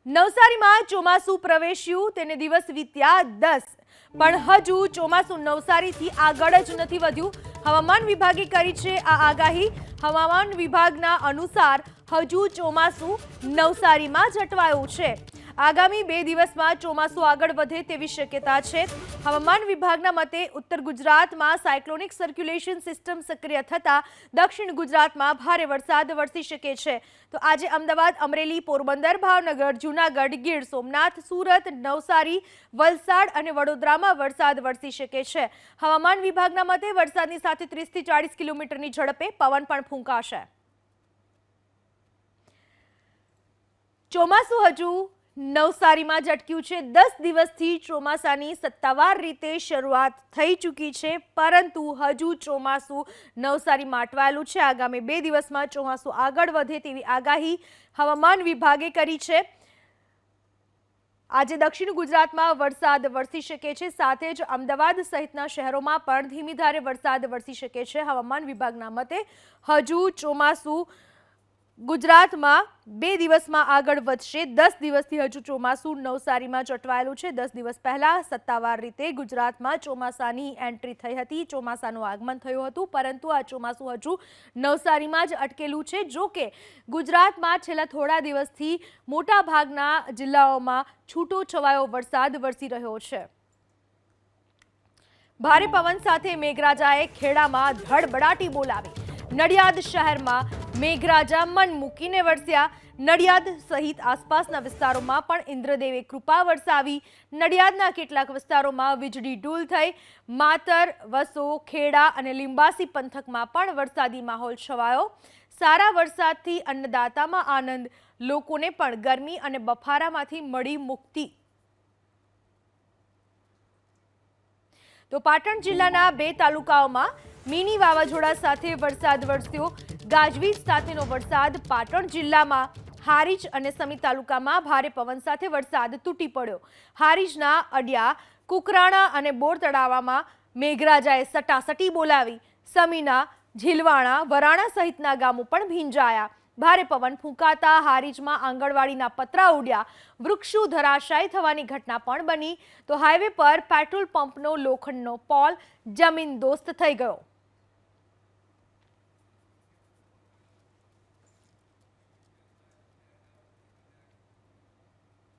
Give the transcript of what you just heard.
નવસારીમાં ચોમાસું પ્રવેશ્યું તેને દિવસ વીત્યા 10 પણ હજુ ચોમાસું નવસારીથી આગળ જ નથી વધ્યું। હવામાન વિભાગે કરી છે આ આગાહી। હવામાન વિભાગના અનુસાર હજુ ચોમાસું નવસારીમાં જ અટવાયું છે। આગામી 2 દિવસમાં ચોમાસું આગળ વધે તેવી શક્યતા છે। હવામાન વિભાગના મતે ઉત્તર ગુજરાતમાં સાયક્લોનિક સર્ક્યુલેશન સિસ્ટમ સક્રિય થતા દક્ષિણ ગુજરાતમાં ભારે વરસાદ વરસી શકે છે। તો આજે અમદાવાદ, અમરેલી, પોરબંદર, ભાવનગર, જૂનાગઢ, ગીર સોમનાથ, સુરત, નવસારી, વલસાડ અને વડોદરામાં વરસાદ વરસી શકે છે। હવામાન વિભાગના મતે વરસાદની સાથે 30 થી 40 કિલોમીટરની ઝડપે પવન પણ ફૂંકાશે। ચોમાસું હજુ નવસારીમાં જ અટક્યું છે। 10 દિવસથી ચોમાસાની સત્તાવાર રીતે શરૂઆત થઈ ચૂકી છે, પરંતુ હજુ ચોમાસું નવસારીમાં અટવાયેલું છે। આગામી 2 દિવસમાં ચોમાસું આગળ વધે તેવી આગાહી હવામાન વિભાગે કરી છે। આજે દક્ષિણ ગુજરાતમાં વરસાદ વરસી શકે છે, સાથે જ અમદાવાદ સહિતના શહેરોમાં પણ ધીમી ધારે વરસાદ વરસી શકે છે। હવામાન વિભાગના મતે હજુ ચોમાસું ગુજરાતમાં 2 દિવસમાં આગળ વધશે। 10 દિવસથી હજુ ચોમાસું નવસારીમાં જ અટવાયેલું છે। 10 દિવસ પહેલા સત્તાવાર રીતે ગુજરાતમાં ચોમાસાની એન્ટ્રી થઈ હતી, ચોમાસાનું આગમન થયું હતું, પરંતુ આ ચોમાસું હજુ નવસારીમાં જ અટકેલું છે। જો કે ગુજરાતમાં છેલ્લા થોડા દિવસથી મોટા ભાગના જિલ્લાઓમાં છૂટો છવાયો વરસાદ વરસી રહ્યો છે। ભારે પવન સાથે મેઘરાજાએ ખેડામાં ધડબડાટી બોલાવી। નડિયાદ શહેરમાં મેઘરાજા મન મૂકીને વરસ્યા। નડિયાદ સહિત આસપાસના વિસ્તારોમાં પણ ઇન્દ્રદેવે કૃપા વરસાવી। નડિયાદના કેટલાક વિસ્તારોમાં વીજળી ડૂલ થઈ। માતર, વસો, ખેડા અને લિંબાસી પંથકમાં પણ વરસાદી માહોલ છવાયો। સારા વરસાદથી અન્નદાતામાં આનંદ, લોકોને પણ ગરમી અને બફારામાંથી મળી મુક્તિ। તો પાટણ જિલ્લાના 2 તાલુકાઓમાં મિની વાવાઝોડા સાથે વરસાદ વરસ્યો। ગાજવીજ સાથેનો વરસાદ પાટણ જિલ્લામાં હારીજ અને સમી તાલુકામાં ભારે પવન સાથે વરસાદ તૂટી પડ્યો। હારીજના અડિયા, કુકરાણા અને બોર તળાવમાં મેઘરાજાએ સટાસટી બોલાવી। સમીના ઝીલવાણા, વરાણા સહિતના ગામો પણ ભીંજાયા। ભારે પવન ફૂંકાતા હારીજમાં આંગણવાડીના પતરા ઉડ્યા। વૃક્ષો ધરાશાયી થવાની ઘટના પણ બની। તો હાઈવે પર પેટ્રોલ પંપનો લોખંડનો પોલ જમીનદોસ્ત થઈ ગયો।